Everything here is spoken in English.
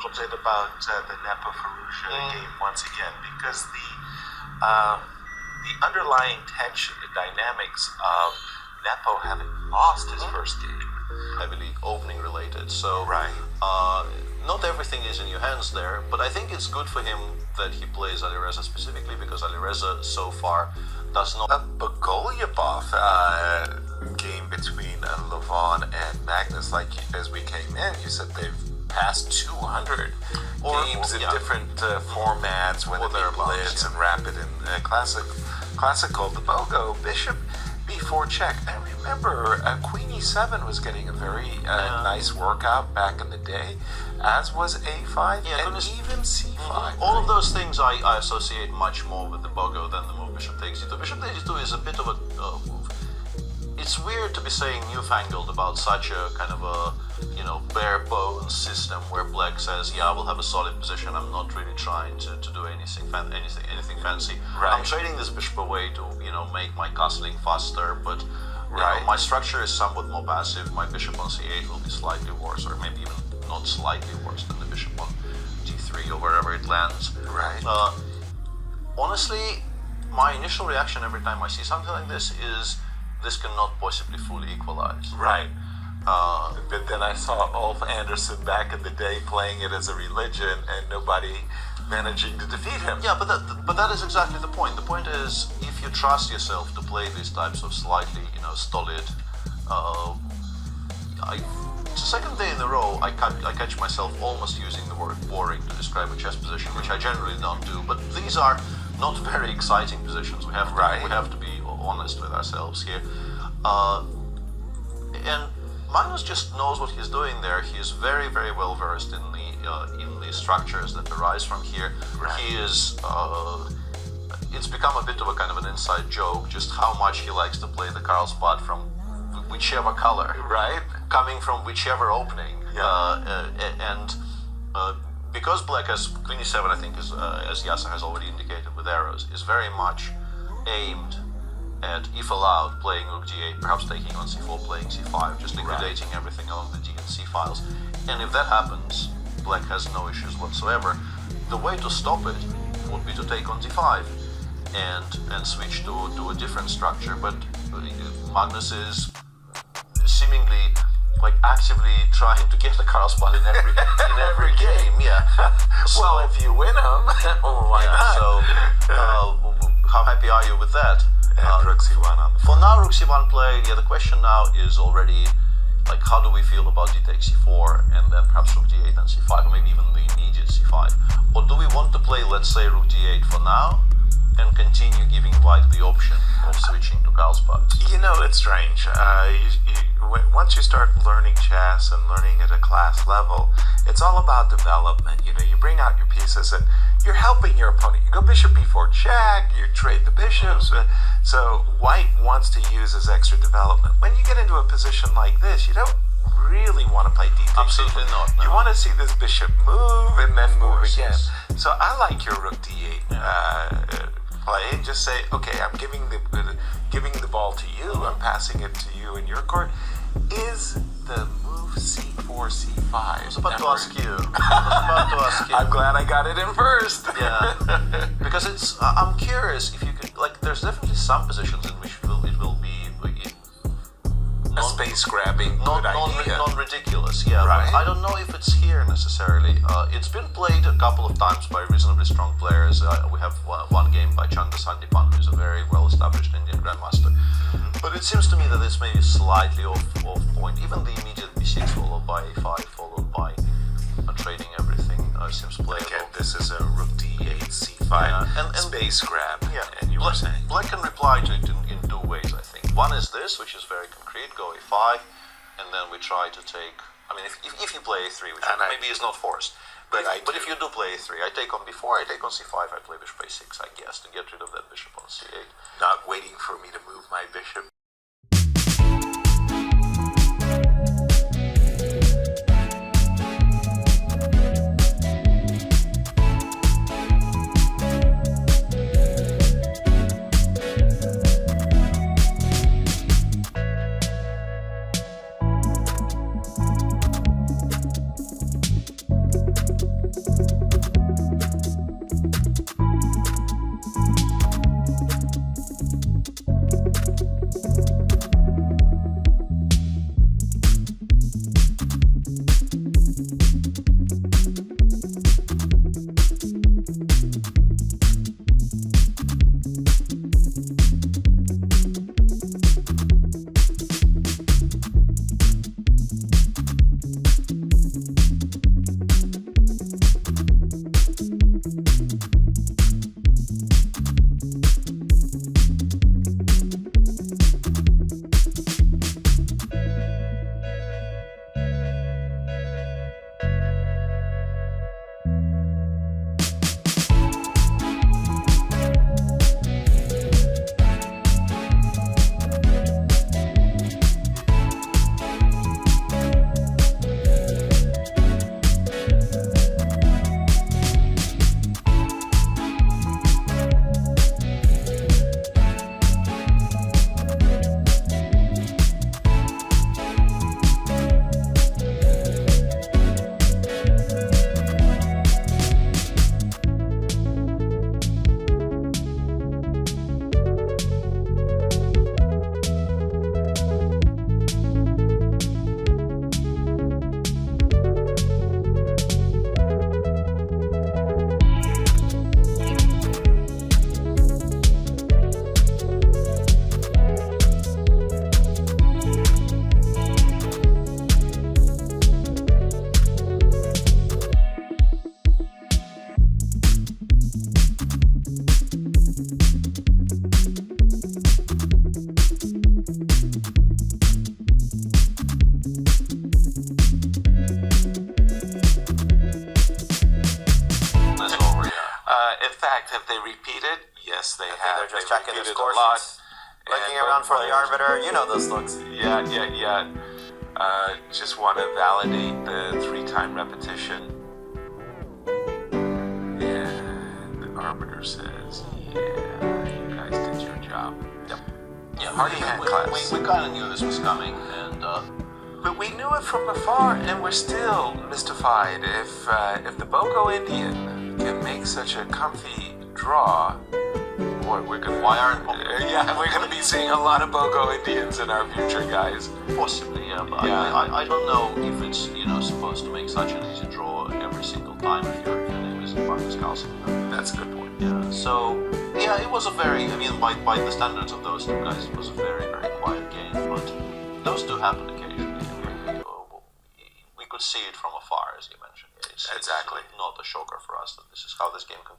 little bit about the Nepo-Farusha game once again, because the underlying tension, the dynamics of Nepo having lost his first game, heavily opening related. So right. Not everything is in your hands there, but I think it's good for him that he plays Alireza specifically, because Alireza so far does not. A Bogolyubov game between Levon and Magnus, like as we came in, you said they've passed 200 games in different formats, whether they're blitz and rapid and classical. The Bogo Bishop B4 check. I remember Queen E7 was getting a very nice workout back in the day, as was A5 and even C5. All of those things I associate much more with the Bogo than the move Bishop takes E2. Bishop takes E2 is a bit of a move. It's weird to be saying newfangled about such a kind of a bare bones system where Black says, yeah, we'll have a solid position. I'm not really trying to do anything fancy. Right. I'm trading this bishop away to make my castling faster, but my structure is somewhat more passive. My bishop on C8 will be slightly worse, or maybe even not slightly worse than the bishop on D3 or wherever it lands. Right. Honestly, my initial reaction every time I see something like this is this cannot possibly fully equalize. Right. But then I saw Ulf Anderson back in the day playing it as a religion and nobody managing to defeat him. Yeah, but that is exactly the point. The point is, if you trust yourself to play these types of slightly, stolid. It's the second day in a row I catch myself almost using the word boring to describe a chess position, which I generally don't do. But these are not very exciting positions. We have to be honest with ourselves here. And Magnus just knows what he's doing there. He is very, very well versed in the structures that arise from here. Right. He is. It's become a bit of a kind of an inside joke just how much he likes to play the Carlsbad from whichever color, right? Coming from whichever opening. Yeah. Because Black has Queen E7, I think, as Yasser has already indicated with arrows, is very much aimed at, if allowed, playing Rook D8, perhaps taking on C4, playing C5, just liquidating everything along the D and C files. And if that happens, Black has no issues whatsoever. The way to stop it would be to take on D5 and switch to a different structure. But Magnus is seemingly actively trying to get the Carlsbad in every game. Yeah. Well, if you win them, why not? So, how happy are you with that? And Rook C1 on the For now, Rook C1 played. Yeah, the question now is already how do we feel about D takes C4 and then perhaps Rook D8 and C5, or maybe even the immediate C5? Or do we want to play, let's say, Rook D8 for now and continue giving White the option of switching to Carlsbad? It's strange. Once you start learning chess and learning at a class level, it's all about development. You bring out your pieces and you're helping your opponent. You go Bishop B4 check, you trade the bishops. So White wants to use his extra development. When you get into a position like this, you don't really want to play D takes C4. Absolutely not. No. You want to see this bishop move and then move again. Yes. So I like your Rook D8 play, and just say, okay, I'm giving the ball to you, I'm passing it to you in your court. Is the move C4, C5? I was about to ask you. I'm glad I got it in first. Yeah, because I'm curious if you could, there's definitely some positions in which it will be a space grabbing good idea. Non-ridiculous, yeah. Right. But I don't know if it's here necessarily. It's been played a couple of times by reasonably strong players. We have one game by Chanda Sandipan, who's a very well-established Indian grandmaster. Mm-hmm. But it seems to me that this may be slightly off point. Even the immediate B6 followed by A5 followed by trading everything seems playable. Again, this is a Rook D8, C5 and space grab. Yeah, and you were saying Black can reply to it in two ways, I think. One is this, which is very concrete, go A5, and then we try to take. I mean, if you play A3, which maybe is not forced, but if you do play A3, I take on B4, I take on C5, I play bishop A6, I guess, to get rid of that bishop on C8. Not waiting for me to move my bishop. fact, have they repeated? Yes, they have. They're just They've checking their repeated score a lot. sheets. Looking around for the arbiter, you know those looks. Yeah. Just want to validate the 3-time repetition. And the arbiter says, yeah, you guys did your job. Yep. Yeah, Party hand claps. We kind of knew this was coming, and But we knew it from afar, and we're still mystified. If the Bogo Indian can make such a comfy draw, boy, we're gonna. Why aren't we're gonna be seeing a lot of Bogo Indians in our future, guys. possibly, yeah, but Yeah. I don't know if it's supposed to make such an easy draw every single time if your name is Magnus Carlsen. That's a good point. Yeah, so yeah, it was a very, I mean, by the standards of those two guys, it was a very, very quiet game, but those do happen occasionally. And we could see it from afar, as you mentioned. It's Exactly. not a shocker for us that this is how this game concluded.